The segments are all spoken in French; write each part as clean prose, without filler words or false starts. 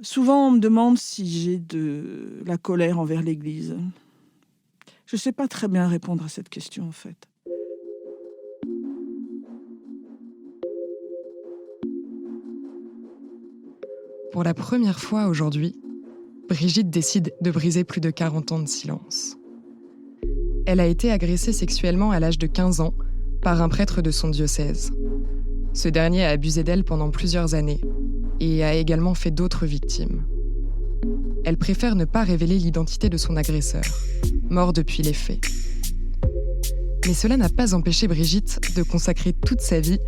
Souvent, on me demande si j'ai de la colère envers l'Église. Je ne sais pas très bien répondre à cette question, en fait. Pour la première fois aujourd'hui, Brigitte décide de briser plus de 40 ans de silence. Elle a été agressée sexuellement à l'âge de 15 ans par un prêtre de son diocèse. Ce dernier a abusé d'elle pendant plusieurs années et a également fait d'autres victimes. Elle préfère ne pas révéler l'identité de son agresseur, mort depuis les faits. Mais cela n'a pas empêché Brigitte de consacrer toute sa vie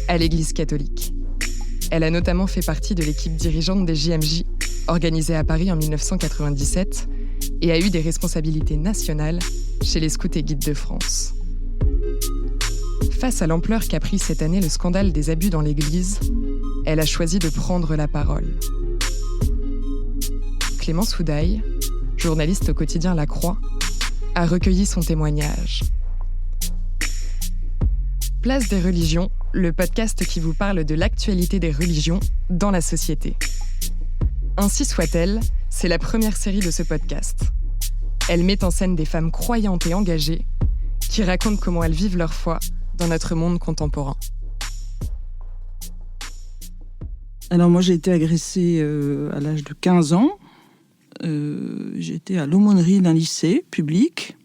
à l'Église catholique. Elle a notamment fait partie de l'équipe dirigeante des JMJ, organisée à Paris en 1997, et a eu des responsabilités nationales chez les Scouts et Guides de France. Face à l'ampleur qu'a pris cette année le scandale des abus dans l'Église, elle a choisi de prendre la parole. Clémence Houdaille, journaliste au quotidien La Croix, a recueilli son témoignage. Place des religions, le podcast qui vous parle de l'actualité des religions dans la société. Ainsi soit-elle, c'est la première série de ce podcast. Elle met en scène des femmes croyantes et engagées qui racontent comment elles vivent leur foi dans notre monde contemporain. Alors moi, j'ai été agressée à l'âge de 15 ans. J'étais à l'aumônerie d'un lycée public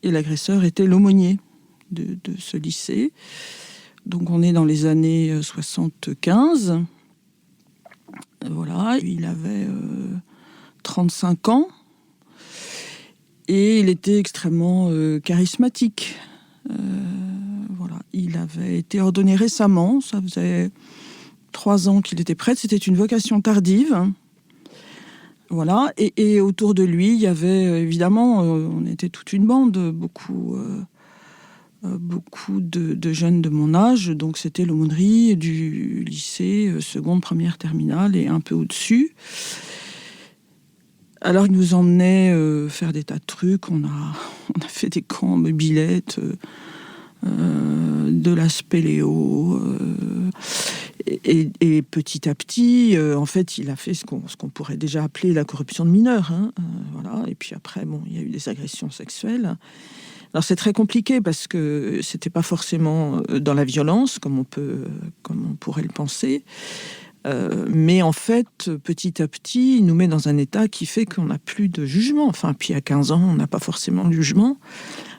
et l'agresseur était l'aumônier de ce lycée. Donc on est dans les années 75. Voilà, il avait 35 ans et il était extrêmement charismatique. Voilà, il avait été ordonné récemment, ça faisait 3 ans qu'il était prêtre, c'était une vocation tardive. Voilà, et autour de lui, il y avait évidemment, on était toute une bande, beaucoup de jeunes de mon âge, donc c'était l'aumônerie du lycée, seconde, première, terminale et un peu au-dessus. Alors, ils nous emmenaient faire des tas de trucs, on a fait des camps mobilettes, de la spéléo, et petit à petit, en fait, il a fait ce qu'on pourrait déjà appeler la corruption de mineurs. Voilà. Et puis après, bon, il y a eu des agressions sexuelles. Alors c'est très compliqué parce que c'était pas forcément dans la violence comme on pourrait le penser, mais en fait petit à petit il nous met dans un état qui fait qu'on n'a plus de jugement. Enfin, puis à 15 ans on n'a pas forcément de jugement,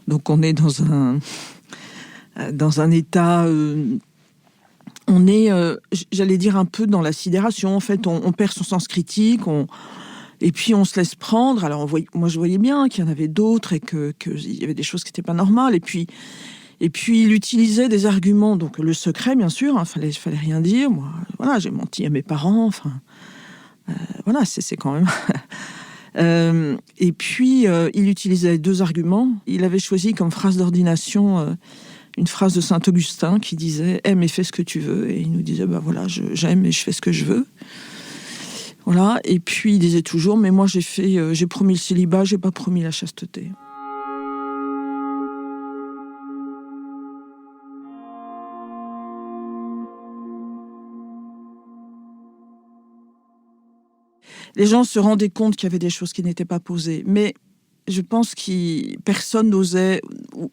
donc on est dans un état, on est, j'allais dire un peu dans la sidération. En fait, on perd son sens critique, et puis on se laisse prendre. Alors moi je voyais bien qu'il y en avait d'autres et qu'il y avait des choses qui n'étaient pas normales. Et puis il utilisait des arguments, donc le secret bien sûr, fallait rien dire. Moi, voilà, j'ai menti à mes parents. Enfin, voilà, c'est quand même. Et puis il utilisait 2 arguments. Il avait choisi comme phrase d'ordination une phrase de Saint Augustin qui disait « Aime et fais ce que tu veux ». Et il nous disait « Bah voilà, j'aime et je fais ce que je veux ». Voilà, et puis il disait toujours, mais moi j'ai promis le célibat, j'ai pas promis la chasteté. Les gens se rendaient compte qu'il y avait des choses qui n'étaient pas posées, mais je pense que personne n'osait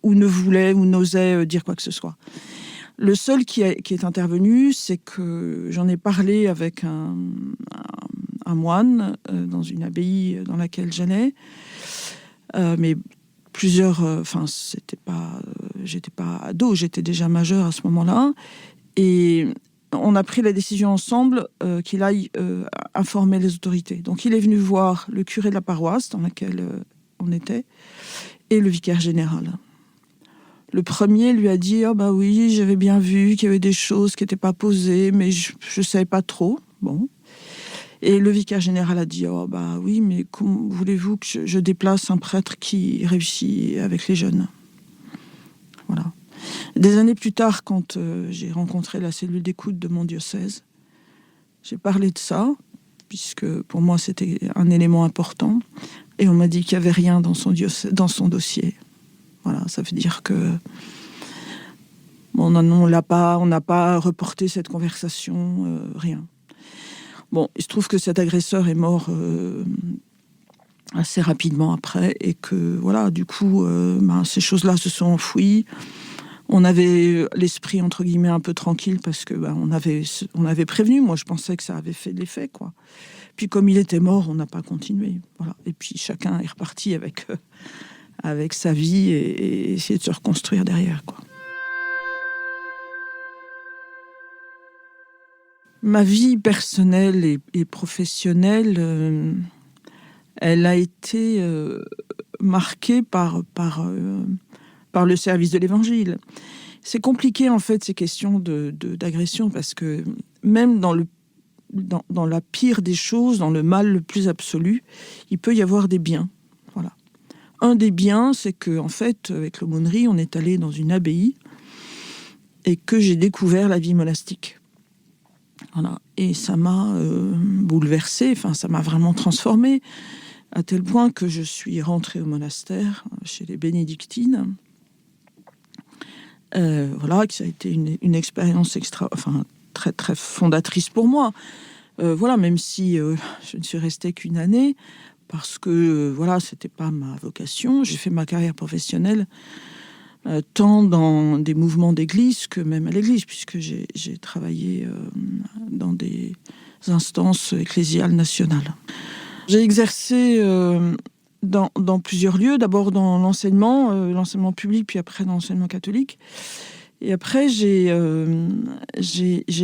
ou ne voulait ou n'osait dire quoi que ce soit. Le seul qui est intervenu, c'est que j'en ai parlé avec un moine dans une abbaye dans laquelle j'allais, mais plusieurs, j'étais pas ado, j'étais déjà majeure à ce moment-là, et on a pris la décision ensemble qu'il aille informer les autorités. Donc il est venu voir le curé de la paroisse dans laquelle on était et le vicaire général. Le premier lui a dit « Ah bah oui, j'avais bien vu qu'il y avait des choses qui n'étaient pas posées, mais je ne savais pas trop. » Bon. Et le vicaire général a dit « Oh bah oui, mais comment voulez-vous que je déplace un prêtre qui réussit avec les jeunes ?» Voilà. Des années plus tard, quand j'ai rencontré la cellule d'écoute de mon diocèse, j'ai parlé de ça, puisque pour moi c'était un élément important, et on m'a dit qu'il n'y avait rien dans son dossier. Voilà, ça veut dire que on n'a pas reporté cette conversation, rien. Bon, il se trouve que cet agresseur est mort assez rapidement après, et que voilà, du coup, ces choses-là se sont enfouies. On avait l'esprit entre guillemets un peu tranquille parce que on avait prévenu. Moi, je pensais que ça avait fait de l'effet, quoi. Puis comme il était mort, on n'a pas continué. Voilà. Et puis chacun est reparti avec sa vie et essayer de se reconstruire derrière, quoi. Ma vie personnelle et professionnelle, elle a été marquée par le service de l'Évangile. C'est compliqué, en fait, ces questions d'agression, parce que même dans la pire des choses, dans le mal le plus absolu, il peut y avoir des biens. Voilà. Un des biens, c'est que, en fait, avec l'aumônerie, on est allé dans une abbaye et que j'ai découvert la vie monastique. Voilà. Et ça m'a bouleversée, ça m'a vraiment transformée, à tel point que je suis rentrée au monastère, chez les bénédictines. Voilà, que ça a été une expérience très, très fondatrice pour moi. Voilà, même si je ne suis restée qu'une année, parce que c'était pas ma vocation. J'ai fait ma carrière professionnelle tant dans des mouvements d'église que même à l'église, puisque j'ai travaillé dans des instances ecclésiales nationales. J'ai exercé dans plusieurs lieux, d'abord dans l'enseignement public, puis après dans l'enseignement catholique. Et après, j'ai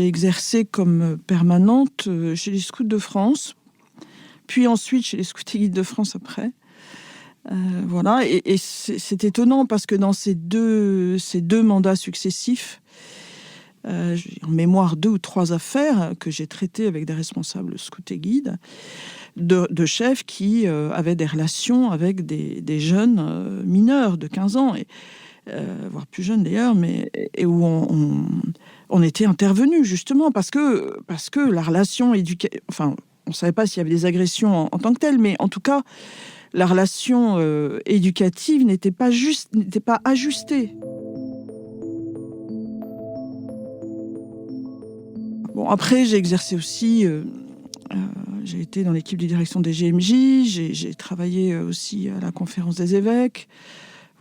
exercé comme permanente chez les Scouts de France, puis ensuite chez les Scouts et Guides de France après. Voilà, et c'est étonnant parce que dans ces deux mandats successifs, j'ai en mémoire 2 ou 3 affaires que j'ai traitées avec des responsables scouts et guides, de chefs qui avaient des relations avec des jeunes mineurs de 15 ans, voire plus jeunes d'ailleurs, et où on était intervenu justement parce que la relation on ne savait pas s'il y avait des agressions en tant que telles, mais en tout cas, la relation éducative n'était pas ajustée. Bon, après, j'ai exercé aussi. J'ai été dans l'équipe de direction des GMJ. J'ai travaillé aussi à la conférence des évêques.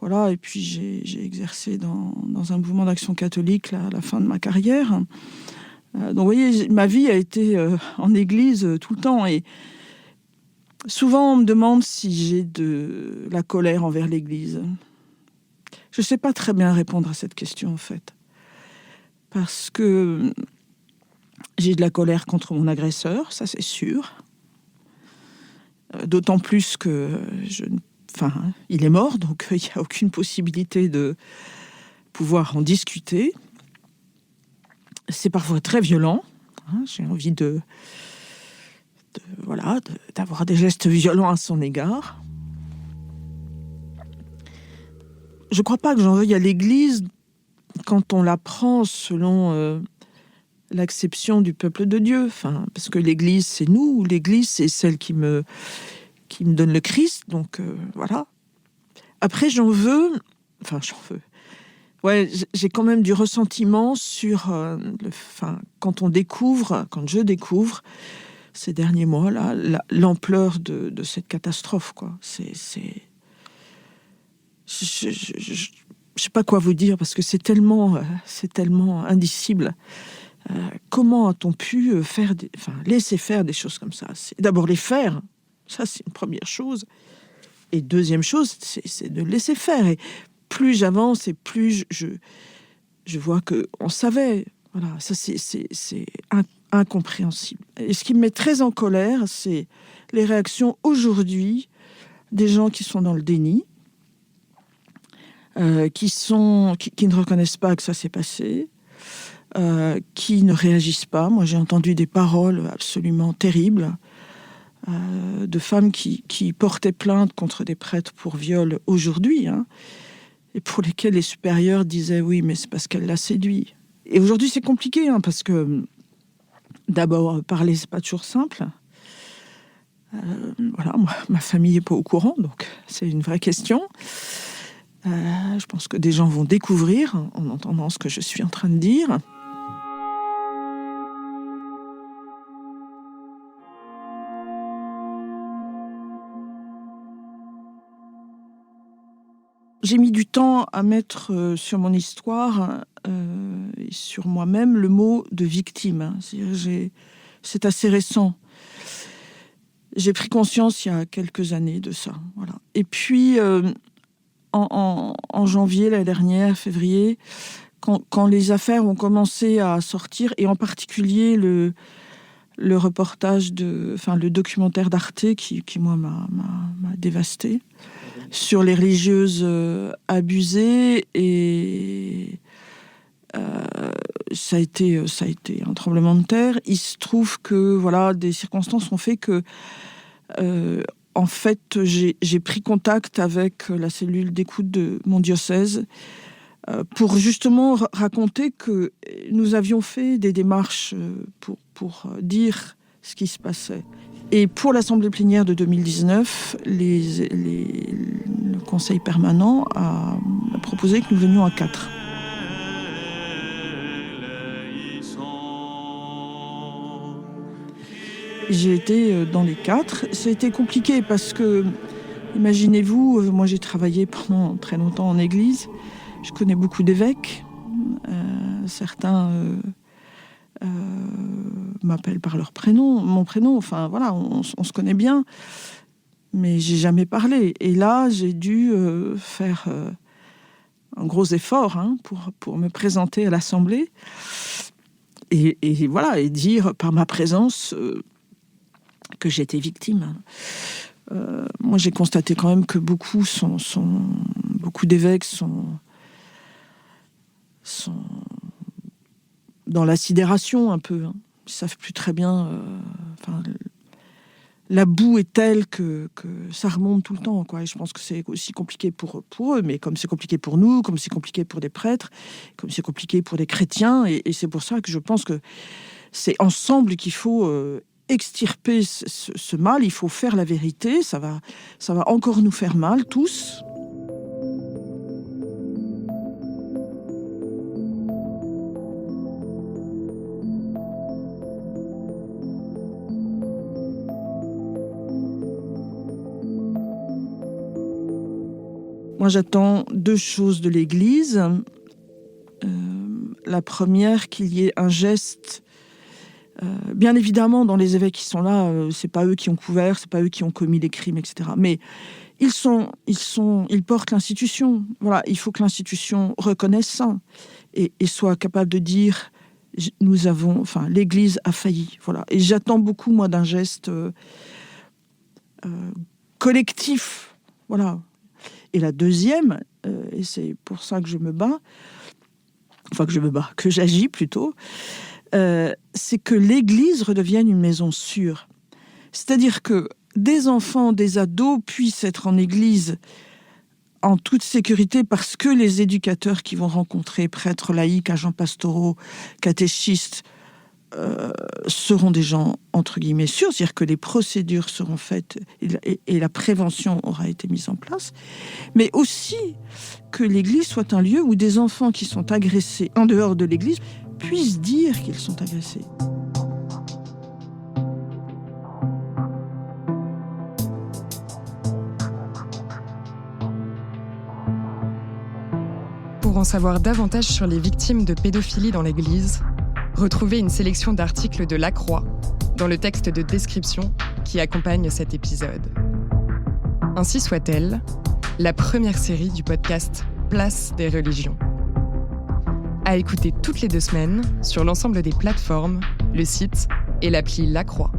Voilà, et puis j'ai exercé dans un mouvement d'action catholique à la fin de ma carrière. Donc, vous voyez, ma vie a été en église tout le temps. Et souvent, on me demande si j'ai de la colère envers l'Église. Je ne sais pas très bien répondre à cette question, en fait. Parce que j'ai de la colère contre mon agresseur, ça c'est sûr. D'autant plus que il est mort, donc il n'y a aucune possibilité de pouvoir en discuter. C'est parfois très violent. J'ai envie d'avoir des gestes violents à son égard. Je ne crois pas que j'en veuille à l'Église quand on la prend selon l'acception du peuple de Dieu. Parce que l'Église, c'est nous. L'Église, c'est celle qui me donne le Christ. Donc, voilà. Après, j'en veux. Ouais, j'ai quand même du ressentiment sur quand je découvre ces derniers mois là l'ampleur de cette catastrophe, quoi. Je sais pas quoi vous dire parce que c'est tellement indicible. Comment a-t-on pu laisser faire des choses comme ça? C'est d'abord les faire, ça c'est une première chose. Et deuxième chose, c'est de laisser faire. Et plus j'avance et plus je vois qu'on savait. Voilà, ça c'est incompréhensible. Et ce qui me met très en colère, c'est les réactions aujourd'hui des gens qui sont dans le déni, qui ne reconnaissent pas que ça s'est passé, qui ne réagissent pas. Moi, j'ai entendu des paroles absolument terribles de femmes qui portaient plainte contre des prêtres pour viol aujourd'hui, et pour lesquels les supérieurs disaient oui, mais c'est parce qu'elle l'a séduit. Et aujourd'hui, c'est compliqué, parce que d'abord, parler, c'est pas toujours simple. Voilà, moi, ma famille n'est pas au courant, donc c'est une vraie question. Je pense que des gens vont découvrir en entendant ce que je suis en train de dire. j'ai mis du temps à mettre sur mon histoire et sur moi-même le mot de victime. C'est assez récent. J'ai pris conscience il y a quelques années de ça. Voilà. Et puis, en janvier, l'année dernière, février, quand les affaires ont commencé à sortir, et en particulier le reportage, le documentaire d'Arte qui moi, m'a dévastée, sur les religieuses abusées, et ça a été un tremblement de terre. Il se trouve que des circonstances ont fait que en fait j'ai pris contact avec la cellule d'écoute de mon diocèse pour justement raconter que nous avions fait des démarches pour dire ce qui se passait. Et pour l'Assemblée plénière de 2019, le Conseil permanent a proposé que nous venions à 4. J'ai été dans les 4. Ça a été compliqué parce que, imaginez-vous, moi j'ai travaillé pendant très longtemps en église. Je connais beaucoup d'évêques. Certains m'appellent par leur prénom, mon prénom. Enfin voilà, on se connaît bien. Mais j'ai jamais parlé. Et là, j'ai dû faire un gros effort pour me présenter à l'Assemblée. Et dire par ma présence que j'étais victime. Moi, j'ai constaté quand même que beaucoup d'évêques sont dans la sidération un peu. Ils savent plus très bien. La boue est telle que ça remonte tout le temps, quoi. Et je pense que c'est aussi compliqué pour eux, mais comme c'est compliqué pour nous, comme c'est compliqué pour des prêtres, comme c'est compliqué pour des chrétiens, et c'est pour ça que je pense que c'est ensemble qu'il faut extirper ce mal. Il faut faire la vérité. Ça va encore nous faire mal tous. Moi, j'attends 2 choses de l'Église. La première, qu'il y ait un geste. Bien évidemment, dans les évêques qui sont là, c'est pas eux qui ont couvert, c'est pas eux qui ont commis les crimes, etc. Mais ils portent l'institution. Voilà, il faut que l'institution reconnaisse ça et soit capable de dire l'Église a failli. Voilà. Et j'attends beaucoup, moi, d'un geste collectif. Voilà. Et la deuxième, et c'est pour ça que je me bats, que j'agis plutôt, c'est que l'Église redevienne une maison sûre. C'est-à-dire que des enfants, des ados puissent être en Église en toute sécurité parce que les éducateurs qui vont rencontrer, prêtres, laïcs, agents pastoraux, catéchistes, seront des gens, entre guillemets, sûrs, c'est-à-dire que les procédures seront faites et la prévention aura été mise en place, mais aussi que l'Église soit un lieu où des enfants qui sont agressés en dehors de l'Église puissent dire qu'ils sont agressés. Pour en savoir davantage sur les victimes de pédophilie dans l'Église, retrouvez une sélection d'articles de La Croix dans le texte de description qui accompagne cet épisode. Ainsi soit-elle, la première série du podcast Place des religions. À écouter toutes les 2 semaines sur l'ensemble des plateformes, le site et l'appli La Croix.